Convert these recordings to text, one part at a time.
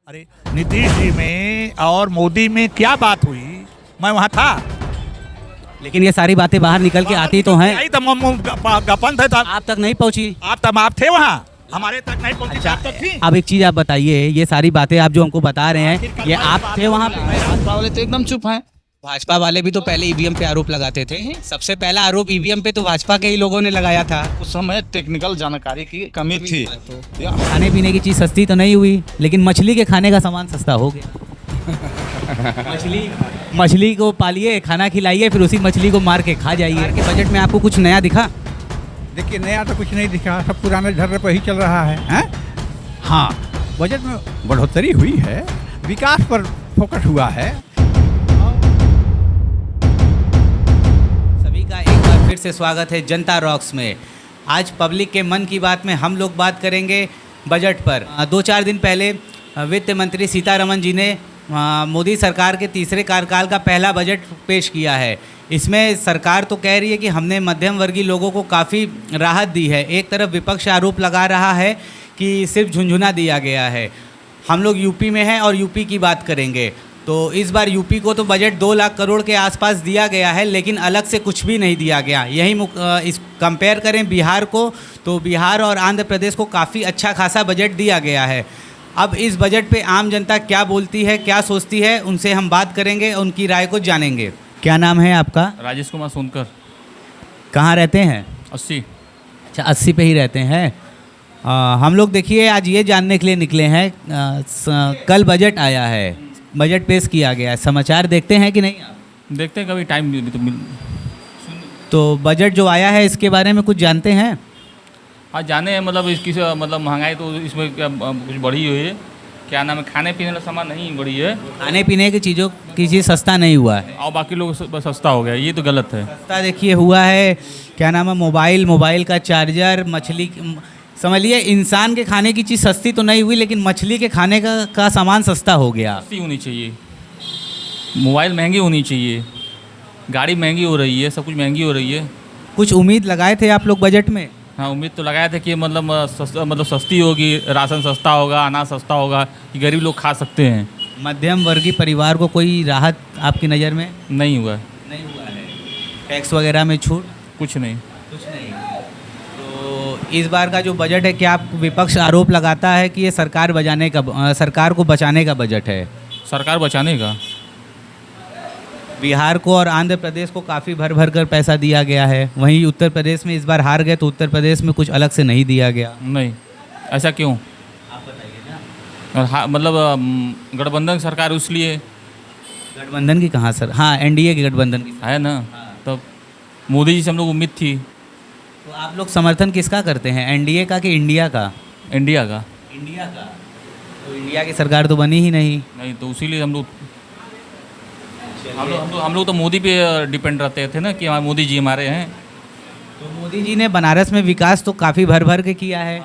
अरे नीतीश जी में और मोदी में क्या बात हुई? मैं वहाँ था। लेकिन ये सारी बातें बाहर निकल के आती तो हैं। आई गपन थे तब आप तक नहीं पहुंची। आप थे वहाँ, हमारे तक नहीं पहुंची। अच्छा, आप तो थी। अब एक चीज आप बताइए, ये सारी बातें आप जो हमको बता रहे हैं, ये आप थे वहाँ पे? भाजपा वाले तो एकदम चुप हैं। भाजपा वाले भी तो पहले ईवीएम पे आरोप लगाते थे। सबसे पहला आरोप ईवीएम पे तो भाजपा के ही लोगों ने लगाया था। उस समय टेक्निकल जानकारी की कमी थी। खाने पीने की चीज़ सस्ती तो नहीं हुई, लेकिन मछली के खाने का सामान सस्ता हो गया। मछली को पालिए, खाना खिलाइए, फिर उसी मछली को मार के खा जाइए। के बजट में आपको कुछ नया दिखा? देखिए, नया तो कुछ नहीं दिखा, सब पुराने ढर्रे पर ही चल रहा है, हैं? हाँ, बजट में बढ़ोतरी हुई है, विकास पर फोकस हुआ है। सभी का एक बार फिर से स्वागत है जनता रॉक्स में। आज पब्लिक के मन की बात में हम लोग बात करेंगे बजट पर। 2-4 दिन पहले वित्त मंत्री सीतारमण जी ने मोदी सरकार के तीसरे कार्यकाल का पहला बजट पेश किया है। इसमें सरकार तो कह रही है कि हमने मध्यम वर्गीय लोगों को काफ़ी राहत दी है। एक तरफ विपक्ष आरोप लगा रहा है कि सिर्फ झुंझुना दिया गया है। हम लोग यूपी में हैं और यूपी की बात करेंगे। तो इस बार यूपी को तो बजट 2 लाख करोड़ के आसपास दिया गया है, लेकिन अलग से कुछ भी नहीं दिया गया। इस कंपेयर करें बिहार को, तो बिहार और आंध्र प्रदेश को काफ़ी अच्छा खासा बजट दिया गया है। अब इस बजट पे आम जनता क्या बोलती है, क्या सोचती है, उनसे हम बात करेंगे, उनकी राय को जानेंगे। क्या नाम है आपका? राजेश कुमार सोनकर। कहाँ रहते हैं? 80। अच्छा, 80 पे ही रहते हैं। हम लोग देखिए आज ये जानने के लिए निकले हैं, कल बजट आया है, बजट पेश किया गया है। समाचार देखते हैं कि नहीं आप? देखते हैं, कभी टाइम भी तो मिल। तो बजट जो आया है इसके बारे में कुछ जानते हैं? हाँ, जाने हैं, मतलब इसकी मतलब महंगाई तो इसमें क्या कुछ बढ़ी हुई है। क्या नाम है, खाने पीने का सामान नहीं बढ़ी है। खाने पीने की चीज़ों की चीज़ सस्ता नहीं हुआ है और बाकी लोग सस्ता हो गया, ये तो गलत है। सस्ता देखिए हुआ है, क्या नाम है, मोबाइल का चार्जर, मछली, समझिए इंसान के खाने की चीज़ सस्ती तो नहीं हुई, लेकिन मछली के खाने का सामान सस्ता हो गया। सस्ती होनी चाहिए, मोबाइल महंगी होनी चाहिए, गाड़ी महंगी हो रही है, सब कुछ महंगी हो रही है। कुछ उम्मीद लगाए थे आप लोग बजट में? हाँ, उम्मीद तो लगाया था कि मतलब सस्ती होगी, राशन सस्ता होगा, अनाज सस्ता होगा, कि गरीब लोग खा सकते हैं। मध्यम वर्गीय परिवार को कोई राहत आपकी नज़र में? नहीं हुआ। नहीं हुआ है। टैक्स वगैरह में छूट? कुछ नहीं। कुछ नहीं। तो इस बार का जो बजट है, क्या आप, विपक्ष आरोप लगाता है कि ये सरकार को बचाने का बजट है? सरकार बचाने का। बिहार को और आंध्र प्रदेश को काफ़ी भर कर पैसा दिया गया है, वहीं उत्तर प्रदेश में इस बार हार गए, तो उत्तर प्रदेश में कुछ अलग से नहीं दिया गया। नहीं, ऐसा क्यों? आप बताइए ना। और हाँ, मतलब गठबंधन सरकार इसलिए। गठबंधन की कहाँ सर? हाँ, एनडीए की गठबंधन की है ना। हाँ। तब मोदी जी से हम लोग उम्मीद थी। तो आप लोग समर्थन किसका करते हैं, एनडीए का कि इंडिया का? इंडिया का। इंडिया का। तो इंडिया की सरकार तो बनी ही नहीं। नहीं, तो इसीलिए हम लोग तो मोदी पे डिपेंड रहते थे ना, कि हमारे मोदी जी हमारे हैं। तो मोदी जी ने बनारस में विकास तो काफ़ी भर के किया है।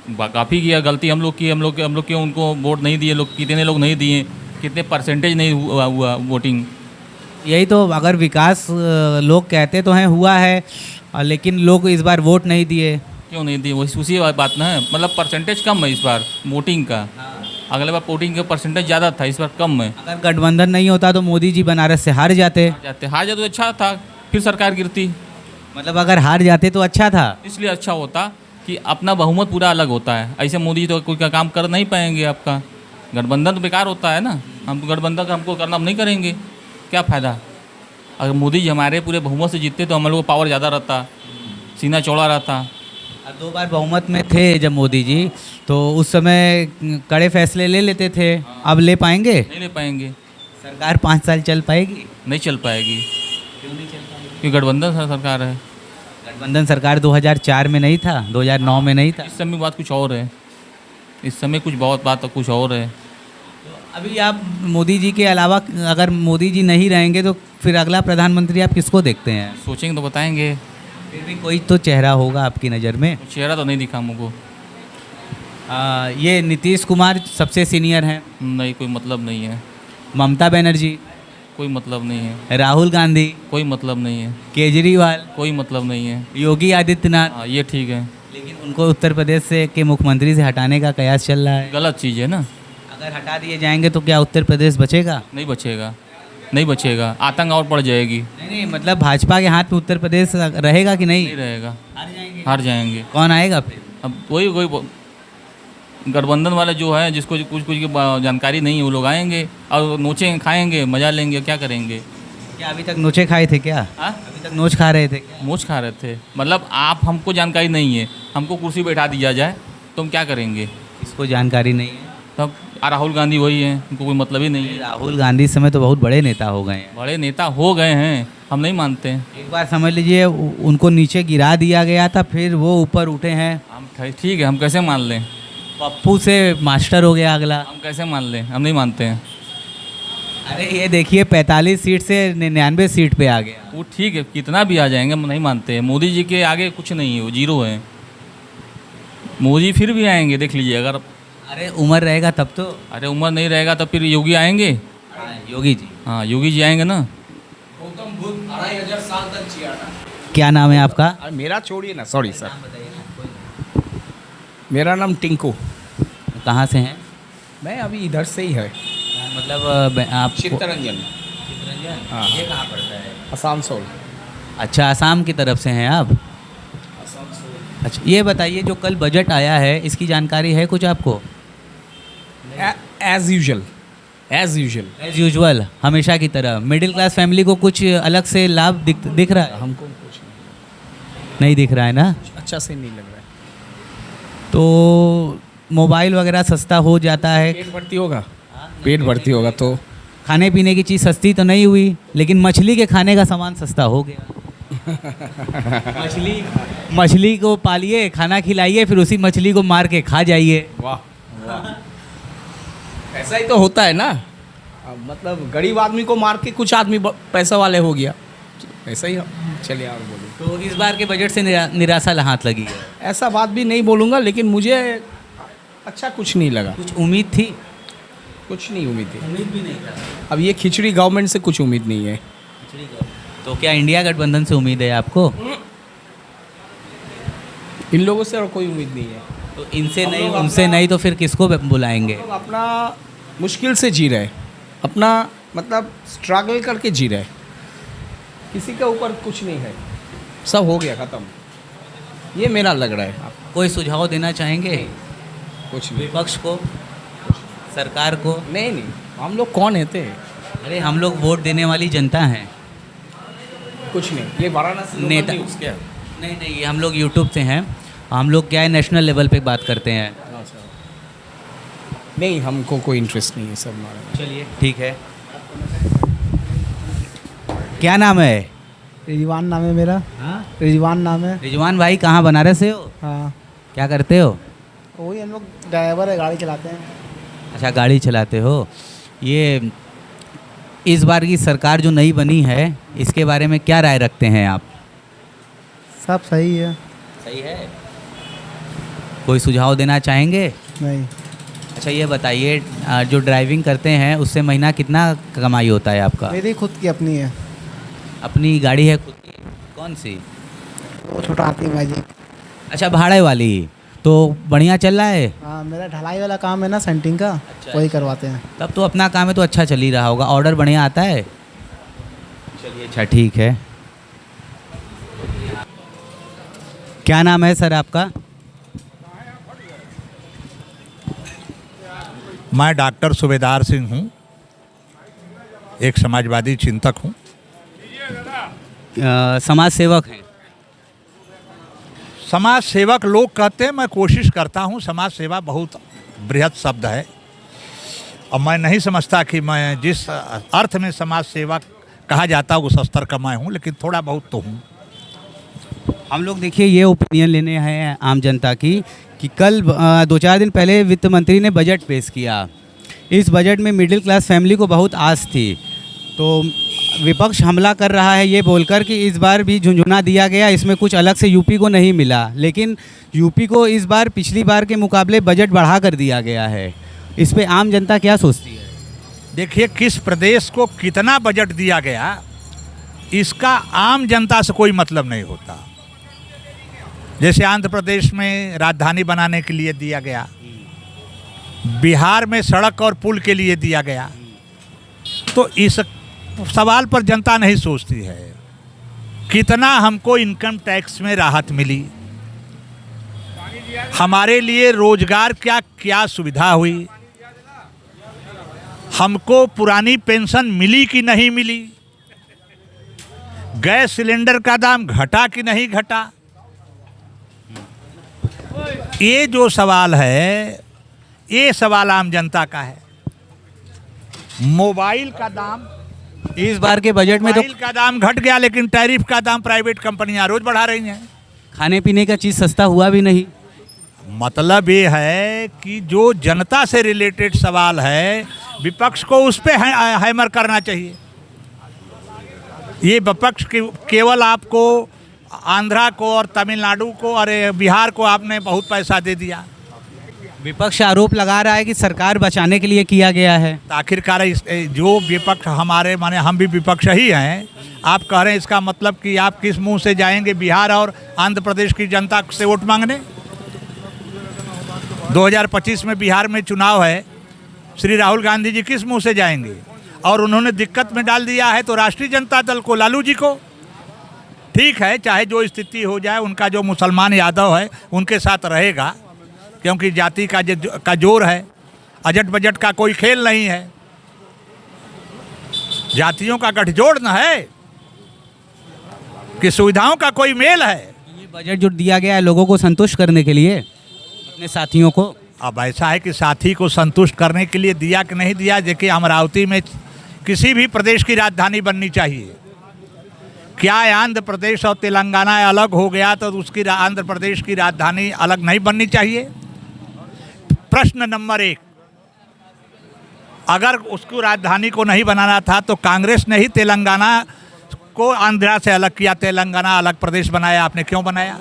काफ़ी किया। गलती हम लोग की, हम लोग क्यों उनको वोट नहीं दिए? कितने लोग नहीं दिए, कितने परसेंटेज नहीं हुआ वोटिंग। यही तो, अगर विकास लोग कहते तो हैं हुआ है, लेकिन लोग इस बार वोट नहीं दिए। क्यों नहीं दिए? उसी बात ना है, मतलब परसेंटेज कम है इस बार वोटिंग का। अगले बार वोटिंग का परसेंटेज ज़्यादा था, इस बार कम है। अगर गठबंधन नहीं होता तो मोदी जी बनारस से हार जाते तो अच्छा था, फिर सरकार गिरती। मतलब अगर हार जाते तो अच्छा था। इसलिए अच्छा होता कि अपना बहुमत पूरा अलग होता है। ऐसे मोदी तो कोई का काम कर नहीं पाएंगे आपका। गठबंधन तो बेकार होता है ना। हम तो गठबंधन का हमको करना, हम नहीं करेंगे, क्या फ़ायदा? अगर मोदी जी हमारे पूरे बहुमत से जीतते तो हम लोग को पावर ज़्यादा रहता, सीना चौड़ा रहता। 2 बार बहुमत में थे जब मोदी जी, तो उस समय कड़े फैसले ले लेते थे। अब ले पाएंगे? नहीं ले पाएंगे। सरकार 5 साल चल पाएगी? नहीं चल पाएगी। क्यों नहीं चल पाएगी? क्योंकि गठबंधन सरकार है। गठबंधन सरकार 2004 में नहीं था, 2009 में नहीं था। इस समय बात कुछ और है, इस समय बात कुछ और है। तो अभी आप मोदी जी के अलावा, अगर मोदी जी नहीं रहेंगे तो फिर अगला प्रधानमंत्री आप किसको देखते हैं? सोचेंगे तो बताएंगे। फिर भी कोई तो चेहरा होगा आपकी नज़र में। चेहरा तो नहीं दिखा हमको। ये नीतीश कुमार सबसे सीनियर हैं। नहीं, कोई मतलब नहीं है। ममता बनर्जी? कोई मतलब नहीं है। राहुल गांधी? कोई मतलब नहीं है। केजरीवाल? कोई मतलब नहीं है। योगी आदित्यनाथ? हाँ, ये ठीक है। लेकिन उनको उत्तर प्रदेश से के मुख्यमंत्री से हटाने का कयास चल रहा है। गलत चीज़ है ना। अगर अगर हटा दिए जाएंगे तो क्या उत्तर प्रदेश बचेगा? नहीं बचेगा, नहीं बचेगा, आतंक और बढ़ जाएगी। नहीं, मतलब भाजपा के हाथ में उत्तर प्रदेश रहेगा कि नहीं? नहीं रहेगा, हार जाएंगे। हार जाएंगे। कौन आएगा फिर? अब वही गठबंधन वाले जो है, जिसको कुछ कुछ की जानकारी नहीं है, वो लोग आएंगे और नोचेंगे, खाएंगे, मजा लेंगे, क्या करेंगे? क्या अभी तक नोचे खाए थे क्या? हाँ, अभी तक नोच खा रहे थे क्या? मोच खा रहे थे। मतलब आप, हमको जानकारी नहीं है, हमको कुर्सी बैठा दिया जाए तो हम क्या करेंगे? इसको जानकारी नहीं है। तब राहुल गांधी वही हैं, उनको कोई मतलब ही नहीं है। राहुल गांधी समय तो बहुत बड़े नेता हो गए हैं। बड़े नेता हो गए हैं, हम नहीं मानते हैं। एक बार समझ लीजिए उनको नीचे गिरा दिया गया था, फिर वो ऊपर उठे हैं। हम ठीक है, हम कैसे मान लें? पप्पू से मास्टर हो गया अगला। हम कैसे मान लें? हम नहीं मानते हैं। अरे ये देखिए 45 सीट से 99 सीट पे आ गया। वो ठीक है, कितना भी आ जाएंगे, हम नहीं मानते हैं। मोदी जी के आगे कुछ नहीं है, वो जीरो है। मोदी फिर भी आएंगे, देख लीजिए। अगर अरे उम्र रहेगा तब तो। अरे उम्र नहीं रहेगा तो फिर योगी आएंगे। योगी जी। हाँ, योगी जी आएंगे ना। क्या नाम है आपका? मेरा छोड़िए ना, सॉरी सर। मेरा नाम टिंकू। कहाँ से हैं? मैं अभी इधर से ही है, मतलब आप चित्तरंजन, हाँ। ये कहाँ पड़ता है? आसानसोल। अच्छा, असम की तरफ से हैं आप? अच्छा, ये बताइए जो कल बजट आया है, इसकी जानकारी है कुछ आपको? As usual, as usual. As usual, हमेशा की तरह। मिडिल क्लास फैमिली को कुछ अलग से लाभ दिख रहा है? हमको कुछ नहीं दिख रहा है ना? अच्छा से नहीं लग रहा है। तो मोबाइल वगैरह सस्ता हो जाता है, पेट भर्ती होगा, पेट भर्ती होगा तो खाने पीने की चीज़ सस्ती तो नहीं हुई, लेकिन मछली के खाने का सामान सस्ता हो गया। मछली को पालिए, खाना खिलाइए, फिर उसी मछली को मार के खा जाइए। वाह वाह, ऐसा ही तो होता है ना। मतलब गरीब आदमी को मार के कुछ आदमी पैसा वाले हो गया, ऐसा ही। चलिए और बोलिए। तो इस बार के बजट से निराशा हाथ लगी है? ऐसा बात भी नहीं बोलूँगा, लेकिन मुझे अच्छा कुछ नहीं लगा। कुछ उम्मीद थी? कुछ नहीं उम्मीद थी। उम्मीद भी नहीं था। अब ये खिचड़ी गवर्नमेंट से कुछ उम्मीद नहीं है। तो क्या इंडिया गठबंधन से उम्मीद है आपको? इन लोगों से और कोई उम्मीद नहीं है। तो इनसे नहीं, उनसे नहीं, तो फिर किसको बुलाएंगे? लोग अपना मुश्किल से जी रहे, अपना मतलब स्ट्रगल करके जी रहे, किसी के ऊपर कुछ नहीं है, सब हो गया ख़त्म, ये मेरा लग रहा है। कोई सुझाव देना चाहेंगे कुछ नहीं, विपक्ष को, सरकार को? नहीं नहीं, हम लोग कौन है थे? अरे हम लोग वोट देने वाली जनता हैं। कुछ नहीं, ये वाराणसी नेता न्यूज़ क्या? नहीं नहीं, हम लोग यूट्यूब से हैं। हम लोग क्या है, नेशनल लेवल पे बात करते हैं। नहीं, हमको कोई इंटरेस्ट नहीं है सब हमारा। चलिए ठीक है। क्या नाम है? रिजवान नाम है मेरा। रिजवान नाम है। रिजवान भाई, कहाँ बनारस से हो? हाँ, क्या करते हो? वही हम लोग ड्राइवर है, गाड़ी चलाते हैं। अच्छा, गाड़ी चलाते हो। ये इस बार की सरकार जो नई बनी है, इसके बारे में क्या राय रखते हैं आप? सब सही है। सही है। कोई सुझाव देना चाहेंगे? नहीं, अच्छा ये बताइए, जो ड्राइविंग करते हैं उससे महीना कितना कमाई होता है आपका? मेरी खुद की अपनी है। अपनी गाड़ी है खुद की? कौन सी? वो छोटा हाथी मैजिक। अच्छा, भाड़े वाली। तो बढ़िया चल रहा है? हाँ, मेरा ढलाई वाला काम है ना, सेंटिंग का। अच्छा, वही करवाते हैं। तब तो अपना काम है, तो अच्छा चल ही रहा होगा। ऑर्डर बढ़िया आता है? चलिए, अच्छा ठीक है। क्या नाम है सर आपका? मैं डॉक्टर सूबेदार सिंह हूँ, एक समाजवादी चिंतक हूँ। समाज सेवक हैं? समाज सेवक लोग कहते हैं, मैं कोशिश करता हूँ। समाज सेवा बहुत बृहद शब्द है और मैं नहीं समझता कि मैं जिस अर्थ में समाज सेवा कहा जाता है उस स्तर का मैं हूँ, लेकिन थोड़ा बहुत तो हूँ। हम लोग देखिए ये ओपिनियन लेने हैं आम जनता की कि कल 2-4 दिन पहले वित्त मंत्री ने बजट पेश किया। इस बजट में मिडिल क्लास फैमिली को बहुत आस थी, तो विपक्ष हमला कर रहा है ये बोलकर कि इस बार भी झुंझुना दिया गया, इसमें कुछ अलग से यूपी को नहीं मिला। लेकिन यूपी को इस बार पिछली बार के मुकाबले बजट बढ़ा कर दिया गया है। इस पे आम जनता क्या सोचती है? देखिए, किस प्रदेश को कितना बजट दिया गया, इसका आम जनता से कोई मतलब नहीं होता। जैसे आंध्र प्रदेश में राजधानी बनाने के लिए दिया गया, बिहार में सड़क और पुल के लिए दिया गया। तो इस सवाल पर जनता नहीं सोचती है कितना हमको इनकम टैक्स में राहत मिली, हमारे लिए रोजगार क्या सुविधा हुई, हमको पुरानी पेंशन मिली कि नहीं मिली, गैस सिलेंडर का दाम घटा कि नहीं घटा। ये जो सवाल है ये सवाल आम जनता का है। मोबाइल का दाम, इस बार के बजट में तो मोबाइल का दाम घट गया, लेकिन टैरिफ का दाम प्राइवेट कंपनियां रोज बढ़ा रही हैं। खाने पीने का चीज़ सस्ता हुआ भी नहीं। मतलब ये है कि जो जनता से रिलेटेड सवाल है विपक्ष को उस पे हैमर करना चाहिए। ये विपक्ष केवल आपको आंध्रा को और तमिलनाडु को और बिहार को आपने बहुत पैसा दे दिया। विपक्ष आरोप लगा रहा है कि सरकार बचाने के लिए किया गया है। तो आखिरकार जो विपक्ष हमारे माने हम भी विपक्ष ही हैं, आप कह रहे हैं इसका मतलब कि आप किस मुंह से जाएंगे बिहार और आंध्र प्रदेश की जनता से वोट मांगने। 2025 में बिहार में चुनाव है, श्री राहुल गांधी जी किस मुंह से जाएंगे? और उन्होंने दिक्कत में डाल दिया है तो राष्ट्रीय जनता दल को, लालू जी को। ठीक है, चाहे जो स्थिति हो जाए, उनका जो मुसलमान यादव है उनके साथ रहेगा, क्योंकि जाति का जोर है, अजट बजट का कोई खेल नहीं है, जातियों का गठजोड़ न है कि सुविधाओं का कोई मेल है। ये बजट जो दिया गया है लोगों को संतुष्ट करने के लिए, अपने साथियों को। अब ऐसा है कि साथी को संतुष्ट करने के लिए दिया कि नहीं दिया। देखिए, अमरावती में किसी भी प्रदेश की राजधानी बननी चाहिए। क्या आंध्र प्रदेश और तेलंगाना अलग हो गया तो उसकी आंध्र प्रदेश की राजधानी अलग नहीं बननी चाहिए? प्रश्न नंबर 1, अगर उसको राजधानी को नहीं बनाना था तो कांग्रेस ने ही तेलंगाना को आंध्रा से अलग किया, तेलंगाना अलग प्रदेश बनाया। आपने क्यों बनाया?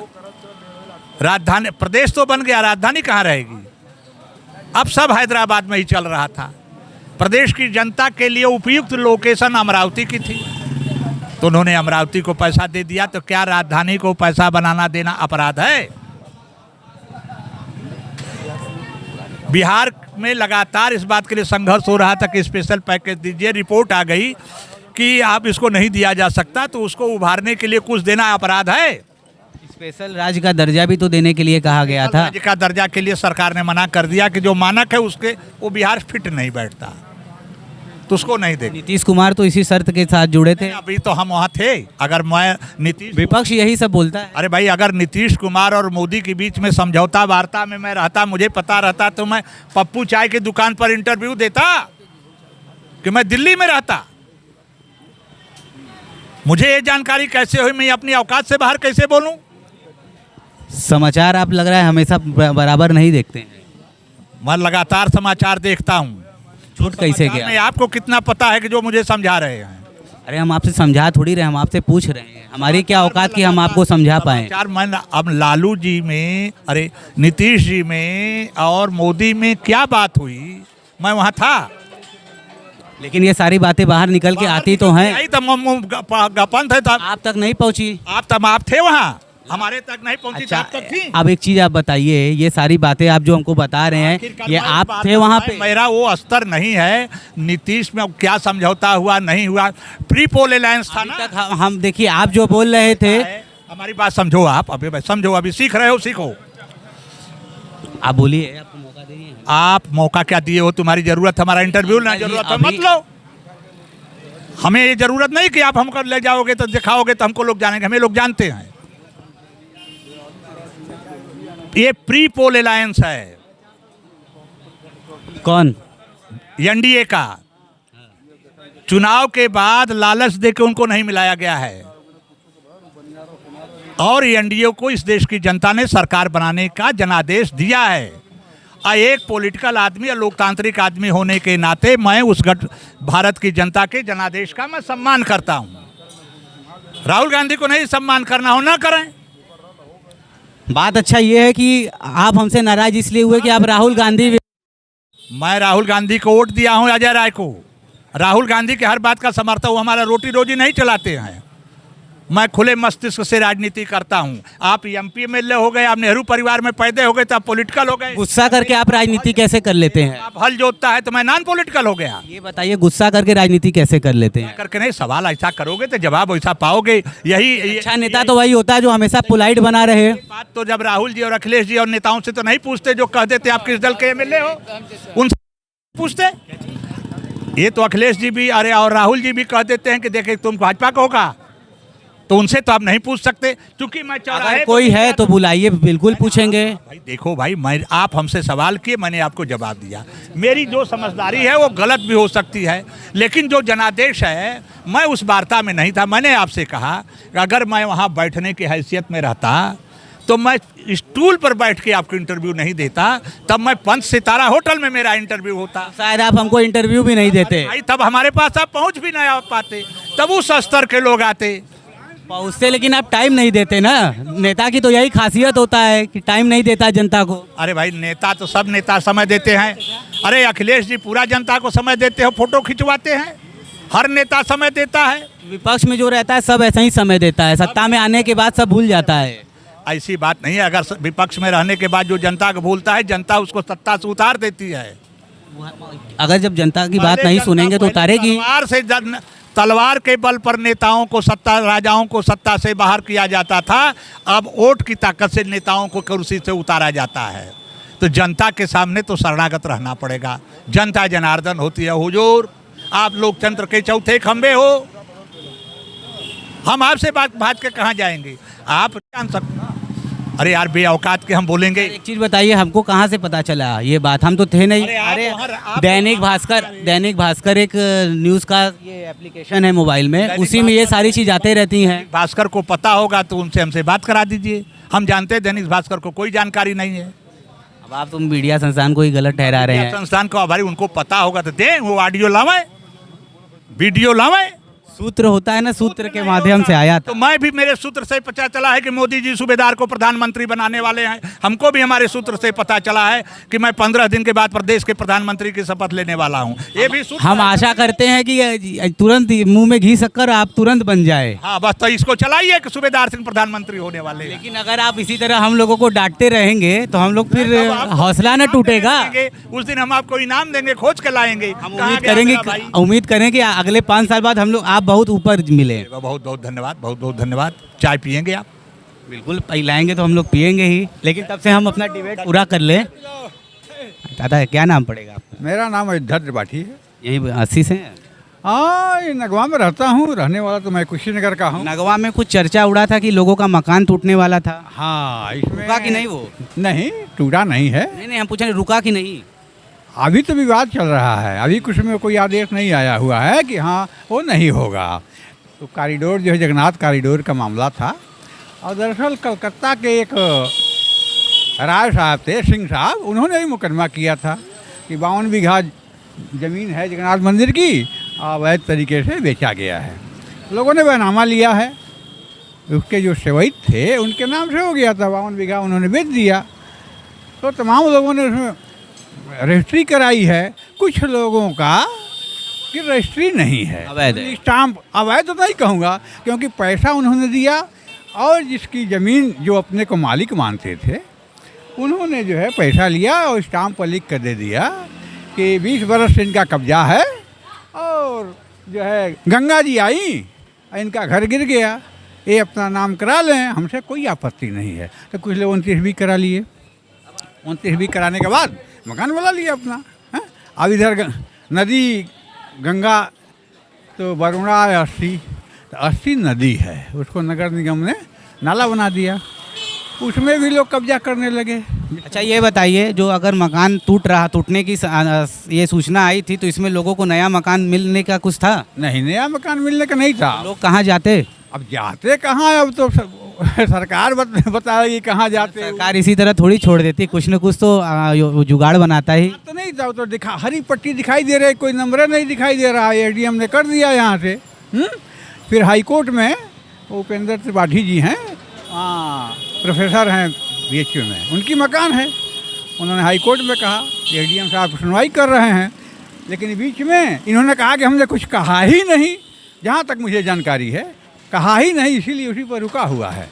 राजधानी प्रदेश तो बन गया, राजधानी कहाँ रहेगी? अब सब हैदराबाद में ही चल रहा था। प्रदेश की जनता के लिए उपयुक्त लोकेशन अमरावती की थी, तो उन्होंने अमरावती को पैसा दे दिया। तो क्या राजधानी को पैसा बनाना देना अपराध है? बिहार में लगातार इस बात के लिए संघर्ष हो रहा था कि स्पेशल पैकेज दीजिए। रिपोर्ट आ गई कि आप इसको नहीं दिया जा सकता, तो उसको उभारने के लिए कुछ देना अपराध है। स्पेशल राज्य का दर्जा भी तो देने के लिए कहा गया था। राज्य का दर्जा के लिए सरकार ने मना कर दिया कि जो मानक है उसके वो बिहार फिट नहीं बैठता, तो उसको नहीं देंगे। नीतीश कुमार तो इसी शर्त के साथ जुड़े थे। अभी तो हम वहाँ थे। अगर मैं नीतीश, विपक्ष यही सब बोलता है। अरे भाई, अगर नीतीश कुमार और मोदी के बीच में समझौता वार्ता में मैं रहता, मुझे पता रहता, तो मैं पप्पू चाय की दुकान पर इंटरव्यू देता कि मैं दिल्ली में रहता। मुझे ये जानकारी कैसे हुई? मैं अपनी औकात से बाहर कैसे बोलूं? समाचार आप लग रहा है हमेशा बराबर नहीं देखते हैं। मैं लगातार समाचार देखता हूं। छूट कैसे समाचार में गया? आपको कितना पता है कि जो मुझे समझा रहे हैं? अरे हम आपसे समझा थोड़ी रहे, हम आपसे पूछ रहे हैं। हमारी क्या औकात कि हम आपको समझा पाएं? समाचार मैं अब लालू जी में, अरे नीतीश जी में और मोदी में क्या बात हुई, मैं वहाँ था। लेकिन ये सारी बातें बाहर निकल के आती तो हैं। यही तो गपन थे तब। आप तक नहीं पहुंची। आप थे वहाँ, हमारे तक नहीं पहुंची। अच्छा, तब तक थी। अब एक चीज आप बताइए, ये सारी बातें आप जो हमको बता रहे हैं, ये आप थे वहाँ पे? मेरा वो स्तर नहीं है। नीतीश में क्या समझौता हुआ नहीं हुआ, प्री पोल अलायंस था ना। अभी तक हम देखिए, आप जो बोल रहे थे, हमारी बात समझो आप। अभी समझो, अभी सीख रहे हो, सीखो। आप बोलिए, आपको मौका दीजिए। आप मौका क्या दिए हो? तुम्हारी जरूरत, हमारा इंटरव्यू ना जरूरत है, मत लो। हमें ये जरूरत नहीं कि आप हमको ले जाओगे तो दिखाओगे तो हमको लोग जानेंगे, हमें लोग जानते हैं। ये प्री पोल अलायंस है। कौन? एनडीए का। चुनाव के बाद लालच देके उनको नहीं मिलाया गया है, और एनडीए को इस देश की जनता ने सरकार बनाने का जनादेश दिया है। एक पॉलिटिकल आदमी और लोकतांत्रिक आदमी होने के नाते मैं उस भारत की जनता के जनादेश का मैं सम्मान करता हूं। राहुल गांधी को नहीं सम्मान करना हो, ना करें। बात अच्छा ये है कि आप हमसे नाराज इसलिए हुए कि आप राहुल गांधी। मैं राहुल गांधी को वोट दिया हूं, अजय राय को। राहुल गांधी के हर बात का समर्थन, वो हमारा रोटी रोजी नहीं चलाते हैं। मैं खुले मस्तिष्क से राजनीति करता हूं। आप एमपी एमएलए हो गए, आप नेहरू परिवार में पैदा हो गए तो आप पॉलिटिकल हो गए। गुस्सा करके आप राजनीति कैसे कर लेते हैं? आप हल जोतता है तो मैं नॉन पॉलिटिकल हो गया। ये बताइए, गुस्सा करके राजनीति कैसे कर लेते हैं? करके नहीं, सवाल ऐसा करोगे तो जवाब ऐसा पाओगे। यही अच्छा नेता तो वही होता है जो हमेशा पोलाइट बना रहे। बात तो जब राहुल जी और अखिलेश जी और नेताओं से तो नहीं पूछते जो कह देते आप किस दल के एमएलए हो, उनसे पूछते। ये तो अखिलेश जी भी अरे और राहुल जी भी कह देते हैं कि देखे तुम भाजपा का होगा, तो उनसे तो आप नहीं पूछ सकते। क्योंकि मैं अगर कोई है तो बुलाइए, बिल्कुल पूछेंगे। भाई देखो भाई, मैं आप हमसे सवाल किए, मैंने आपको जवाब दिया। मेरी जो समझदारी है वो गलत भी हो सकती है, लेकिन जो जनादेश है मैं उस वार्ता में नहीं था। मैंने आपसे कहा कि अगर मैं वहाँ बैठने की हैसियत में रहता तो मैं स्टूल पर बैठ के आपको इंटरव्यू नहीं देता, तब मैं 5 सितारा होटल में मेरा इंटरव्यू होता। शायद आप हमको इंटरव्यू भी नहीं देते भाई तब हमारे पास आप पहुँच भी नहीं आ पाते, तब उस स्तर के लोग आते पहुँचते, लेकिन आप टाइम नहीं देते ना। नेता की तो यही खासियत होता है कि टाइम नहीं देता जनता को। अरे भाई नेता तो सब नेता समय देते हैं। अरे अखिलेश जी पूरा जनता को समय देते हो, फोटो खिंचवाते हैं। हर नेता समय देता है। विपक्ष में जो रहता है सब ऐसा ही समय देता है, सत्ता में आने के बाद सब भूल जाता है। ऐसी बात नहीं है। अगर विपक्ष में रहने के बाद जो जनता को भूलता है, जनता उसको सत्ता से उतार देती है। अगर जब जनता की बात नहीं सुनेंगे तो उतारेगी। तलवार के बल पर नेताओं को सत्ता, राजाओं को सत्ता से बाहर किया जाता था। अब वोट की ताकत से नेताओं को कुर्सी से उतारा जाता है। तो जनता के सामने तो शरणागत रहना पड़ेगा। जनता जनार्दन होती है हुजूर, आप लोकतंत्र के चौथे खंबे हो। हम आपसे बात भाज के कहाँ जाएंगे? आप जान सकते। अरे यार बेऔकात के हम बोलेंगे। एक चीज बताइए, हमको कहाँ से पता चला ये बात? हम तो थे नहीं। अरे दैनिक भास्कर एक न्यूज़ का ये एप्लीकेशन है मोबाइल में, उसी में ये सारी चीज़ आते रहती हैं। भास्कर को पता होगा तो उनसे हमसे बात करा दीजिए। हम जानते हैं दैनिक भास्कर को कोई जानकारी नहीं है। अब आप तुम मीडिया संस्थान को ही गलत ठहरा रहे हैं। संस्थान को भाई उनको पता होगा तो दें, वो ऑडियो लावे, वीडियो लावे। सूत्र होता है ना, सूत्र के माध्यम से आया था। तो मैं भी, मेरे सूत्र से पता चला है कि मोदी जी सूबेदार को प्रधानमंत्री बनाने वाले हैं। हमको भी हमारे सूत्र से पता चला है कि मैं 15 दिन के बाद प्रदेश के प्रधानमंत्री की शपथ लेने वाला हूं। ये भी हम आशा करते हैं कि तुरंत मुंह में घी शक्कर आप तुरंत बन जाए। हाँ बस, तो इसको चलाइए कि सूबेदार सिंह प्रधानमंत्री होने वाले। लेकिन अगर आप इसी तरह हम लोगों को डांटते रहेंगे तो हम लोग फिर हौसला न टूटेगा। उस दिन हम आपको इनाम देंगे, खोज के लाएंगे। हम उम्मीद करें कि अगले 5 साल बाद हम लोग आप बहुत ऊपर मिले। बहुत बहुत धन्यवाद, बहुत बहुत धन्यवाद। चाय पियेंगे आप? बिल्कुल पिलाएंगे, तो हम लोग पियेंगे ही, लेकिन तब से हम अपना डिबेट पूरा कर लें। दादा क्या नाम पड़ेगा आपका? मेरा नाम अयोध्या त्रिपाठी है। यही 80 से हैं? हाँ, ये नगवा में रहता हूँ। रहने वाला तो मैं कुशीनगर का हूँ। नगवा में कुछ चर्चा उड़ा था कि लोगों का मकान टूटने वाला था। हाँ, इसमें रुका कि नहीं? वो नहीं टूटा नहीं है। नहीं, हम पूछ रहे रुका कि नहीं। अभी तो विवाद चल रहा है। अभी कुछ में कोई आदेश नहीं आया हुआ है कि हाँ वो नहीं होगा। तो कॉरिडोर जो है, जगन्नाथ कॉरिडोर का मामला था। और दरअसल कलकत्ता के एक राय साहब थे, सिंह साहब, उन्होंने भी मुकदमा किया था कि 52 बीघा ज़मीन है जगन्नाथ मंदिर की, अवैध तरीके से बेचा गया है। लोगों ने बैनामा लिया है, उसके जो सेवैत थे उनके नाम से हो गया था। 52 बीघा उन्होंने बेच दिया। तो तमाम लोगों ने उसमें रजिस्ट्री कराई है। कुछ लोगों का कि रजिस्ट्री नहीं है, अवैध है। स्टाम्प अवैध तो नहीं कहूँगा, क्योंकि पैसा उन्होंने दिया और जिसकी ज़मीन जो अपने को मालिक मानते थे उन्होंने जो है पैसा लिया और स्टाम्प पर लिख कर दे दिया कि 20 बरस से इनका कब्जा है। और जो है गंगा जी आई, इनका घर गिर गया, ये अपना नाम करा लें, हमसे कोई आपत्ति नहीं है। तो कुछ लोग 29 भी करा लिए। 29 भी कराने के बाद मकान वाला लिया अपना है। अब इधर नदी गंगा तो बरुणा 80, तो 80 नदी है, उसको नगर निगम ने नाला बना दिया, उसमें भी लोग कब्जा करने लगे। अच्छा ये बताइए, जो अगर मकान टूटने की ये सूचना आई थी तो इसमें लोगों को नया मकान मिलने का कुछ था? नहीं, नया मकान मिलने का नहीं था। लोग कहाँ जाते? अब जाते कहाँ है? अब तो सरकार बताएगी कहाँ जाते। सरकार इसी तरह थोड़ी छोड़ देती, कुछ न कुछ तो जुगाड़ बनाता ही। तो नहीं था, तो दिखा हरी पट्टी दिखाई दे रही, कोई नंबर नहीं दिखाई दे रहा है। एडीएम ने कर दिया यहाँ से। फिर हाई कोर्ट में उपेंद्र त्रिपाठी जी हैं, प्रोफेसर हैं बीएचयू में, उनकी मकान है। उन्होंने हाई कोर्ट में कहा, एडीएम साहब सुनवाई कर रहे हैं, लेकिन बीच में इन्होंने कहा कि हमने कुछ कहा ही नहीं। जहाँ तक मुझे जानकारी है, कहा ही नहीं, इसीलिए उसी पर रुका हुआ है।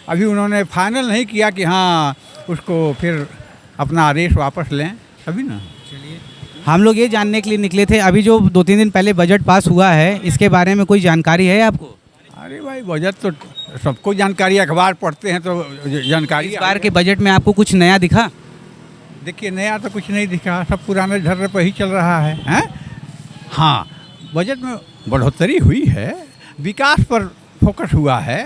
अभी उन्होंने फाइनल नहीं किया कि हाँ उसको फिर अपना आदेश वापस लें, अभी ना। हम लोग ये जानने के लिए निकले थे, अभी जो 2-3 दिन पहले बजट पास हुआ है, इसके बारे में कोई जानकारी है आपको? अरे भाई बजट तो सबको जानकारी, अखबार पढ़ते हैं तो जानकारी। इस बार के बजट में आपको कुछ नया दिखा? देखिए नया तो कुछ नहीं दिखा, सब पुराने ढर्रे पर ही चल रहा है, हैं? हाँ, बजट में बढ़ोतरी हुई है, विकास पर फोकस हुआ है,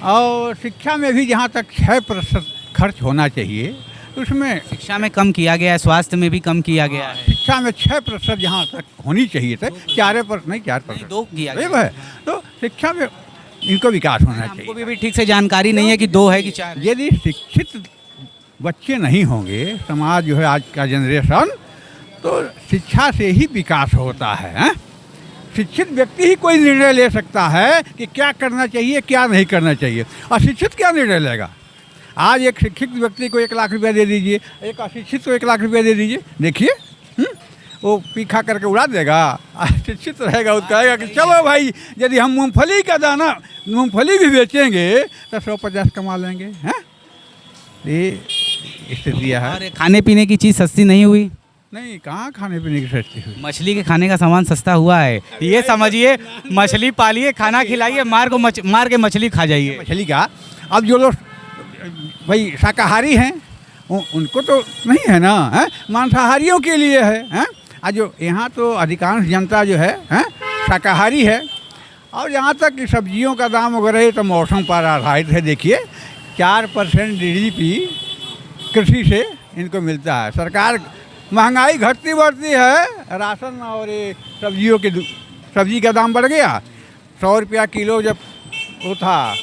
और शिक्षा में भी जहाँ तक 6% खर्च होना चाहिए उसमें शिक्षा में कम किया गया है, स्वास्थ्य में भी कम किया गया है। शिक्षा में 6% जहाँ तक होनी चाहिए थे, 4% नहीं 4%, 2 किया गया है। तो शिक्षा में इनको विकास होना चाहिए। हमको भी ठीक से जानकारी नहीं है कि 2 है कि 4 है। यदि शिक्षित बच्चे नहीं होंगे, समाज जो है आज का जनरेशन, तो शिक्षा से ही विकास होता है, हैं? शिक्षित व्यक्ति ही कोई निर्णय ले सकता है कि क्या करना चाहिए क्या नहीं करना चाहिए। अशिक्षित क्या निर्णय लेगा? आज एक शिक्षित व्यक्ति को 1 लाख रुपया दे दीजिए, एक अशिक्षित को 1 लाख रुपया दे दीजिए, देखिए वो पीखा करके उड़ा देगा। अशिक्षित रहेगा, वो कहेगा कि चलो भाई यदि हम मूंगफली भी बेचेंगे तो 150 कमा लेंगे, हैं? ये स्थिति है। और खाने पीने की चीज़ सस्ती नहीं हुई? नहीं, कहाँ खाने पीने की सस्ती हुई। मछली के खाने का सामान सस्ता हुआ है, ये समझिए। मछली पालिए, खाना खिलाइए, मार के मछली खा जाइए। मछली का अब जो लोग भाई शाकाहारी हैं उनको तो नहीं है ना, हैं? मांसाहारियों के लिए है। आज जो यहाँ तो अधिकांश जनता जो है शाकाहारी है। और यहाँ तक कि सब्जियों का दाम वगैरह तो मौसम पर आधारित है। देखिए 4% GDP कृषि से इनको मिलता है। सरकार महंगाई घटती बढ़ती है, राशन और ये सब्जी का दाम बढ़ गया। 100 रुपया किलो जब वो था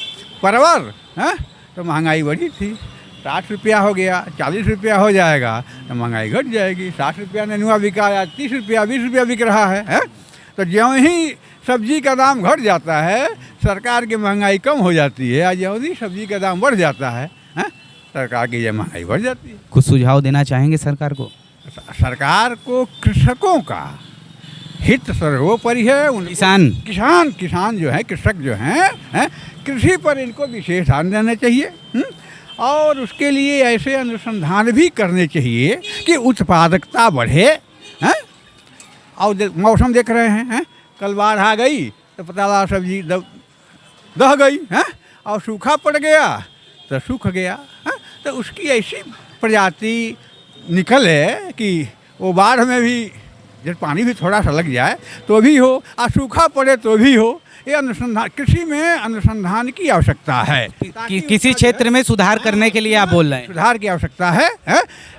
परवल, हैं, तो महंगाई बढ़ी थी। 60 रुपया हो गया, 40 रुपया हो जाएगा तो महंगाई घट जाएगी। 60 रुपया नेनुआ बिका, आज 30 रुपया 20 रुपया बिक रहा है। तो ज्यों ही सब्जी का दाम घट जाता है, सरकार की महंगाई कम हो जाती है। ज्यों ही सब्जी का दाम बढ़ जाता है, सरकार की ये महंगाई बढ़ जाती है। कुछ सुझाव देना चाहेंगे सरकार को? सरकार को कृषकों का हित सर्वोपरि है। किसान जो है, कृषक जो हैं, कृषि पर इनको विशेष ध्यान देना चाहिए। और उसके लिए ऐसे अनुसंधान भी करने चाहिए कि उत्पादकता बढ़े, हैं? और मौसम देख रहे हैं, कल बाढ़ आ गई तो पता लगा सब्जी दह गई, हैं? और सूखा पड़ गया तो सूख गया, हैं? तो उसकी ऐसी प्रजाति निकले कि वो बाढ़ में भी जब पानी भी थोड़ा सा लग जाए तो भी हो, और सूखा पड़े तो भी हो। ये अनुसंधान, कृषि में अनुसंधान की आवश्यकता है। किसी क्षेत्र में सुधार करने के लिए आप बोल रहे हैं? सुधार की आवश्यकता है,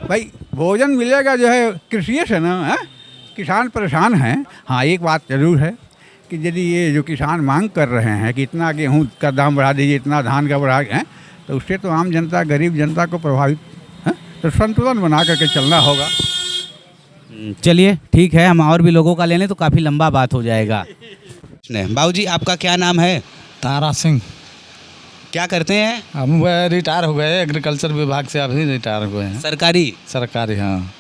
भाई भोजन मिलेगा जो है कृषि से ना, है? किसान परेशान हैं। हाँ, एक बात जरूर है कि यदि ये जो किसान मांग कर रहे हैं कि इतना गेहूँ का दाम बढ़ा दीजिए, इतना धान का बढ़ा है, तो उससे तो आम जनता, गरीब जनता को प्रभावित है। तो संतुलन बना करके चलना होगा। चलिए ठीक है, हम और भी लोगों का ले लें तो काफ़ी लंबा बात हो जाएगा। बाबूजी आपका क्या नाम है? तारा सिंह। क्या करते हैं? हम रिटायर हो गए एग्रीकल्चर विभाग से, अभी रिटायर हुए हैं। सरकारी? हाँ।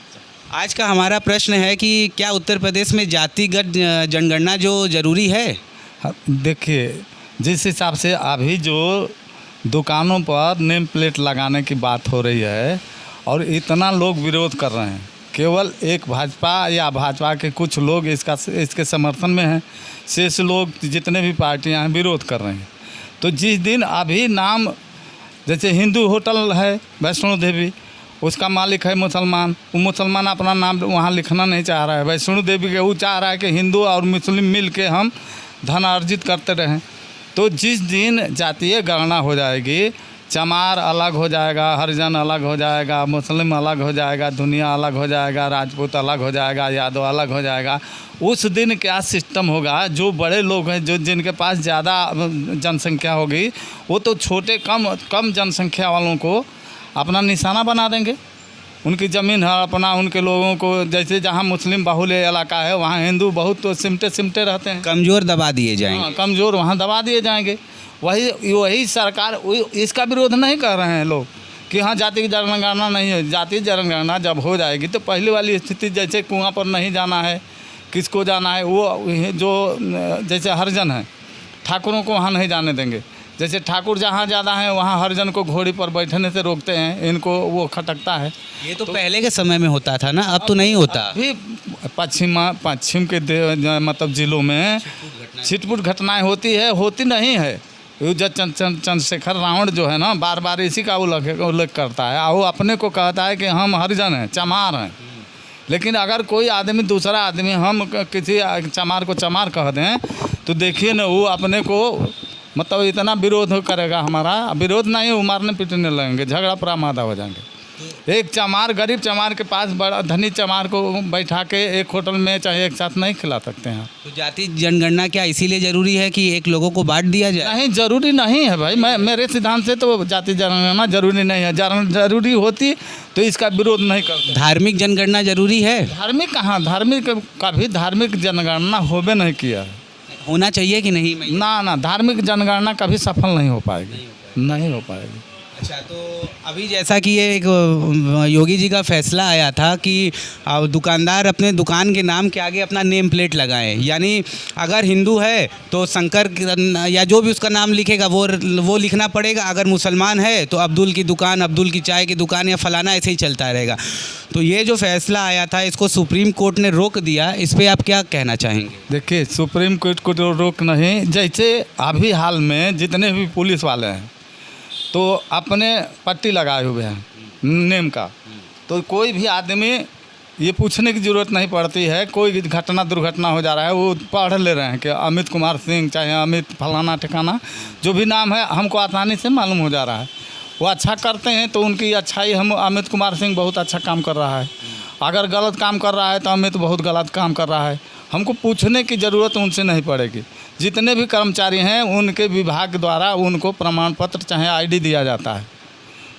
आज का हमारा प्रश्न है कि क्या उत्तर प्रदेश में जातिगत जनगणना जो ज़रूरी है? देखिए, जिस हिसाब से अभी जो दुकानों पर नेम प्लेट लगाने की बात हो रही है और इतना लोग विरोध कर रहे हैं, केवल एक भाजपा या भाजपा के कुछ लोग इसके समर्थन में हैं, शेष लोग जितने भी पार्टियां हैं विरोध कर रहे हैं। तो जिस दिन अभी नाम, जैसे हिंदू होटल है वैष्णो देवी, उसका मालिक है मुसलमान, वो मुसलमान अपना नाम वहाँ लिखना नहीं चाह रहा है। वैष्णो देवी के वो चाह रहा है कि हिंदू और मुस्लिम मिल के हम धन अर्जित करते रहें। तो जिस दिन जातीय गणना हो जाएगी, चमार अलग हो जाएगा, हरिजन अलग हो जाएगा, मुस्लिम अलग हो जाएगा, दुनिया अलग हो जाएगा, राजपूत अलग हो जाएगा, यादव अलग हो जाएगा, उस दिन क्या सिस्टम होगा? जो बड़े लोग हैं, जो जिनके पास ज़्यादा जनसंख्या होगी, वो तो छोटे कम जनसंख्या वालों को अपना निशाना बना देंगे। उनकी ज़मीन है अपना, उनके लोगों को, जैसे जहाँ मुस्लिम बाहुल्य इलाका है वहाँ हिंदू बहुत तो सिमटे रहते हैं, कमज़ोर दबा दिए जाएंगे। हाँ, कमज़ोर वहाँ दबा दिए जाएंगे। वही सरकार इसका विरोध नहीं कर रहे हैं लोग कि हाँ जाति की जनगणना नहीं है। जाति जनगणना जब हो जाएगी तो पहले वाली स्थिति, जैसे कुआं पर नहीं जाना है, किसको जाना है, वो जो जैसे हरिजन है, ठाकुरों को वहाँ नहीं जाने देंगे। जैसे ठाकुर जहाँ ज़्यादा हैं वहाँ हरिजन को घोड़ी पर बैठने से रोकते हैं, इनको वो खटकता है। ये तो पहले के समय में होता था ना, अब तो नहीं होता। अभी पश्चिम के मतलब ज़िलों में छिटपुट घटनाएं होती नहीं है। ये जो चंद्रशेखर रावण जो है ना, बार बार इसी का उल्लेख करता है। वो अपने को कहता है कि हम हरिजन हैं, चमार हैं। लेकिन अगर कोई आदमी दूसरा आदमी हम किसी चमार को चमार कह दें तो देखिए ना, वो अपने को मतलब इतना विरोध करेगा। हमारा विरोध नहीं, वो मारने पीटने लगेंगे, झगड़ा प्रामादा हो जाएंगे। एक चमार, गरीब चमार के पास बड़ा धनी चमार को बैठा के एक होटल में चाहे एक साथ नहीं खिला सकते हैं। तो जाति जनगणना क्या इसीलिए ज़रूरी है कि एक लोगों को बांट दिया जाए? नहीं, ज़रूरी नहीं है भाई। मेरे सिद्धांत से तो जाति जनगणना जरूरी नहीं है। जरूरी होती तो इसका विरोध नहीं करते। धार्मिक जनगणना जरूरी है? धार्मिक कहाँ, कभी धार्मिक जनगणना होबे नहीं किया। होना चाहिए कि नहीं? ना, धार्मिक जनगणना कभी सफल नहीं हो पाएगी, नहीं हो पाएगी। अच्छा, तो अभी जैसा कि ये एक योगी जी का फैसला आया था कि दुकानदार अपने दुकान के नाम के आगे अपना नेम प्लेट लगाएं, यानी अगर हिंदू है तो शंकर या जो भी उसका नाम लिखेगा वो लिखना पड़ेगा। अगर मुसलमान है तो अब्दुल की दुकान, अब्दुल की चाय की दुकान या फलाना, ऐसे ही चलता रहेगा। तो ये जो फैसला आया था इसको सुप्रीम कोर्ट ने रोक दिया, इस पर आप क्या कहना चाहेंगे? देखिए, सुप्रीम कोर्ट को रोक नहीं, जैसे अभी हाल में जितने भी पुलिस वाले हैं तो अपने पट्टी लगाए हुए हैं नेम का, तो कोई भी आदमी ये पूछने की ज़रूरत नहीं पड़ती है। कोई दुर्घटना हो जा रहा है, वो पढ़ ले रहे हैं कि अमित कुमार सिंह, चाहे अमित फलाना ठिकाना, जो भी नाम है हमको आसानी से मालूम हो जा रहा है। वो अच्छा करते हैं तो उनकी अच्छाई, हम अमित कुमार सिंह बहुत अच्छा काम कर रहा है। अगर गलत काम कर रहा है तो अमित बहुत गलत काम कर रहा है। हमको पूछने की ज़रूरत उनसे नहीं पड़ेगी। जितने भी कर्मचारी हैं उनके विभाग द्वारा उनको प्रमाण पत्र चाहे आईडी दिया जाता है,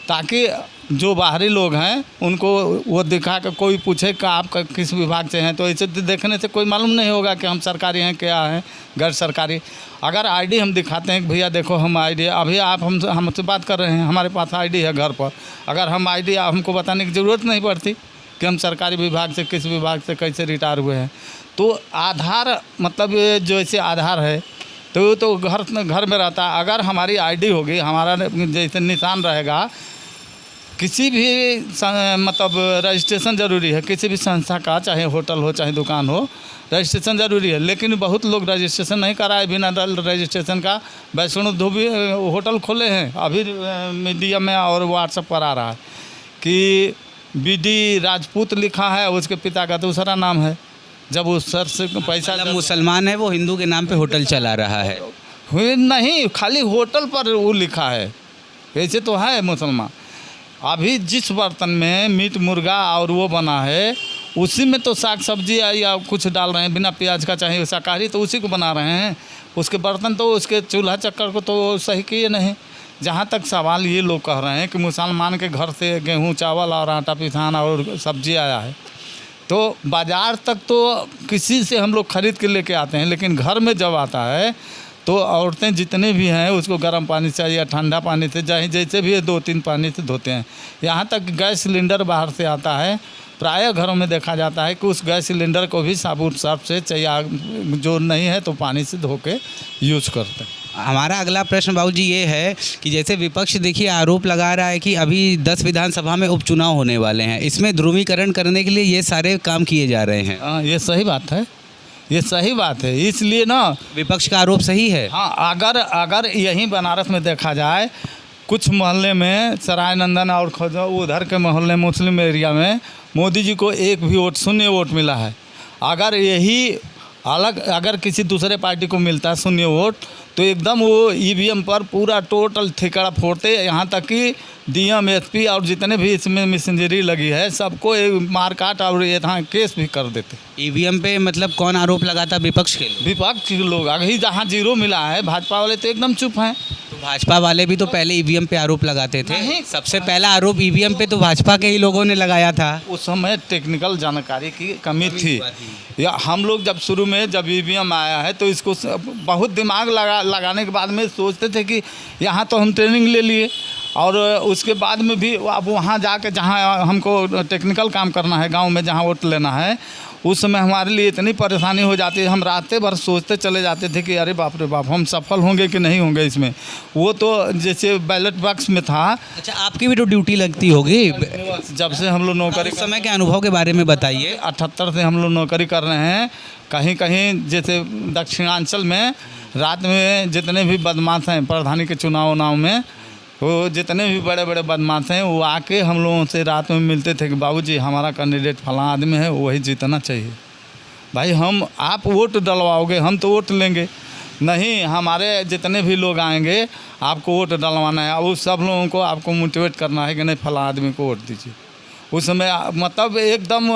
ताकि जो बाहरी लोग हैं उनको वो दिखा कर कोई पूछे कि आप किस विभाग से हैं, तो इसे देखने से कोई मालूम नहीं होगा कि हम सरकारी हैं क्या हैं गैर सरकारी। अगर आईडी हम दिखाते हैं कि भैया देखो हम आईडी, अभी आप हमसे बात कर रहे हैं, हमारे पास आईडी है घर पर, अगर हम आईडी हमको बताने की ज़रूरत नहीं पड़ती कि हम सरकारी विभाग से किस विभाग से कैसे रिटायर हुए हैं। तो आधार मतलब जैसे आधार है तो घर में रहता है। अगर हमारी आईडी होगी, हमारा जैसे निशान रहेगा, किसी भी मतलब रजिस्ट्रेशन ज़रूरी है, किसी भी संस्था का, चाहे होटल हो चाहे दुकान हो, रजिस्ट्रेशन ज़रूरी है। लेकिन बहुत लोग रजिस्ट्रेशन नहीं कराए, बिना रजिस्ट्रेशन का वैष्णो देवी होटल खोले हैं। अभी मीडिया में और व्हाट्सएप पर आ रहा है कि बीडी राजपूत लिखा है, उसके पिता का दूसरा नाम है। जब उस सर से पैसा, मुसलमान है वो हिंदू के नाम पे होटल चला रहा है? नहीं, खाली होटल पर वो लिखा है, वैसे तो है मुसलमान। अभी जिस बर्तन में मीट मुर्गा और वो बना है उसी में तो साग सब्जी या कुछ डाल रहे हैं बिना प्याज का, चाहे शाकाहारी, तो उसी को बना रहे हैं। उसके बर्तन तो उसके चूल्हा चक्कर को तो सही किए नहीं। जहाँ तक सवाल ये लोग कह रहे हैं कि मुसलमान के घर से गेहूँ चावल और आटा पिसाना और सब्जी आया है, तो बाज़ार तक तो किसी से हम लोग ख़रीद के लेके आते हैं, लेकिन घर में जब आता है तो औरतें जितने भी हैं उसको गर्म पानी से या ठंडा पानी से, चाहे जैसे भी 2-3 पानी से धोते हैं। यहाँ तक गैस सिलेंडर बाहर से आता है, प्रायः घरों में देखा जाता है कि उस गैस सिलेंडर को भी साबुन सर्फ से, चाहिए जो नहीं है तो पानी से धो के यूज करते हैं। हमारा अगला प्रश्न बाबू जी ये है कि जैसे विपक्ष देखिए आरोप लगा रहा है कि अभी 10 विधानसभा में उपचुनाव होने वाले हैं, इसमें ध्रुवीकरण करने के लिए ये सारे काम किए जा रहे हैं। हाँ, ये सही बात है, ये सही बात है। इसलिए ना विपक्ष का आरोप सही है। हाँ, अगर यहीं बनारस में देखा जाए, कुछ मोहल्ले में सराय नंदन और उधर के मोहल्ले मुस्लिम एरिया में मोदी जी को एक भी वोट, 0 वोट मिला है। अगर यही अगर किसी दूसरे पार्टी को मिलता 0 वोट तो एकदम वो ईवीएम पर पूरा टोटल ठिकाना फोड़ते, यहाँ तक कि डीएम एसपी और जितने भी इसमें मिशनरी लगी है सबको मारकाट और यहाँ केस भी कर देते। ईवीएम पे मतलब कौन आरोप लगाता? विपक्ष के लोग। विपक्ष के लोग। अभी जहाँ 0 मिला है, भाजपा वाले तो एकदम चुप हैं। तो भाजपा वाले भी तो पहले ईवीएम पे आरोप लगाते थे। सबसे पहला आरोप ईवीएम पे तो भाजपा के ही लोगों ने लगाया था। उस समय टेक्निकल जानकारी की कमी थी। या हम लोग जब शुरू में जब ईवीएम आया है तो इसको बहुत दिमाग लगाने के बाद में सोचते थे कि यहाँ तो हम ट्रेनिंग ले लिए, और उसके बाद में भी अब वहाँ जाके जहाँ हमको टेक्निकल काम करना है, गांव में जहाँ वोट लेना है, उस समय हमारे लिए इतनी परेशानी हो जाती है, हम रातें भर सोचते चले जाते थे कि अरे बाप रे बाप हम सफल होंगे कि नहीं होंगे इसमें। वो तो जैसे बैलेट बॉक्स में था। अच्छा, आपकी भी तो ड्यूटी लगती होगी, जब से हम लोग नौकरी उस समय के अनुभव के बारे में बताइए। 78 से हम लोग नौकरी कर रहे हैं। कहीं कहीं जैसे दक्षिणांचल में रात में जितने भी बदमाश हैं प्रधानी के चुनाव में, वो जितने भी बड़े बड़े बदमाश हैं वो आके हम लोगों से रात में मिलते थे कि बाबूजी हमारा कैंडिडेट फलां आदमी है, वही जीतना चाहिए। भाई हम आप वोट डलवाओगे हम तो वोट लेंगे, नहीं हमारे जितने भी लोग आएंगे आपको वोट डलवाना है। उस सब लोगों को आपको मोटिवेट करना है कि नहीं फलां आदमी को वोट दीजिए। उस समय मतलब एकदम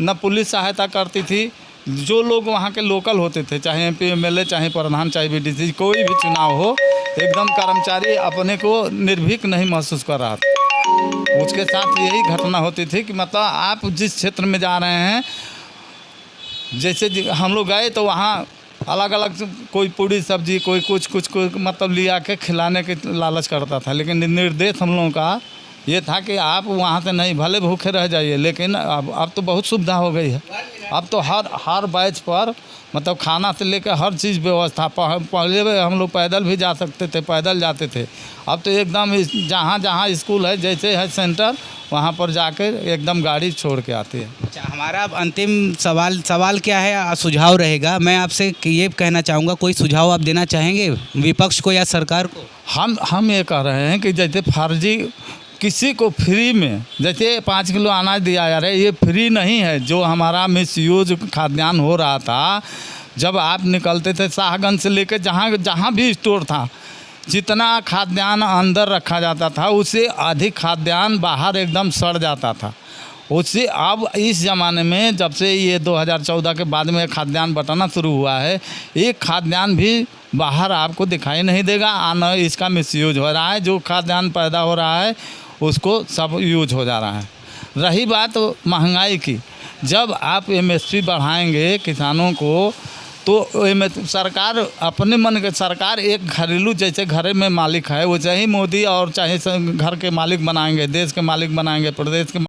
न पुलिस सहायता करती थी। जो लोग वहाँ के लोकल होते थे, चाहे MP MLA चाहे प्रधान चाहे BDC कोई भी चुनाव हो, एकदम कर्मचारी अपने को निर्भीक नहीं महसूस कर रहा था। उसके साथ यही घटना होती थी कि मतलब आप जिस क्षेत्र में जा रहे हैं, जैसे हम लोग गए तो वहाँ अलग अलग कोई पूड़ी सब्जी कोई कुछ मतलब लिया के खिलाने के लालच करता था, लेकिन निर्देश हम लोगों का ये था कि आप वहाँ से नहीं भले भूखे रह जाइए, लेकिन अब तो बहुत सुविधा हो गई है। अब तो हर बैच पर मतलब खाना से लेकर हर चीज़ व्यवस्था। पहले हम लोग पैदल भी जा सकते थे, पैदल जाते थे। अब तो एकदम जहाँ जहाँ स्कूल है जैसे है सेंटर वहाँ पर जाकर एकदम गाड़ी छोड़ के आती है। अच्छा, हमारा अब अंतिम सवाल क्या है, सुझाव रहेगा। मैं आपसे ये कहना चाहूँगा, कोई सुझाव आप देना चाहेंगे विपक्ष को या सरकार को? हम ये कह रहे हैं कि जैसे फर्जी किसी को फ्री में जैसे 5 किलो अनाज दिया जा रहा है, ये फ्री नहीं है। जो हमारा मिसयूज खाद्यान्न हो रहा था, जब आप निकलते थे शाहगंज से लेकर जहाँ भी स्टोर था, जितना खाद्यान्न अंदर रखा जाता था उससे अधिक खाद्यान्न बाहर एकदम सड़ जाता था। उससे अब इस ज़माने में जब से ये 2014 के बाद में खाद्यान्न बंटना शुरू हुआ है, एक खाद्यान्न भी बाहर आपको दिखाई नहीं देगा। आना इसका मिसयूज हो रहा है, जो खाद्यान्न पैदा हो रहा है उसको सब यूज हो जा रहा है। रही बात महंगाई की, जब आप MSP बढ़ाएंगे किसानों को तो सरकार अपने मन के सरकार एक घरेलू जैसे घर में मालिक है, वो चाहे मोदी और चाहे घर के मालिक बनाएंगे, देश के मालिक बनाएंगे, प्रदेश के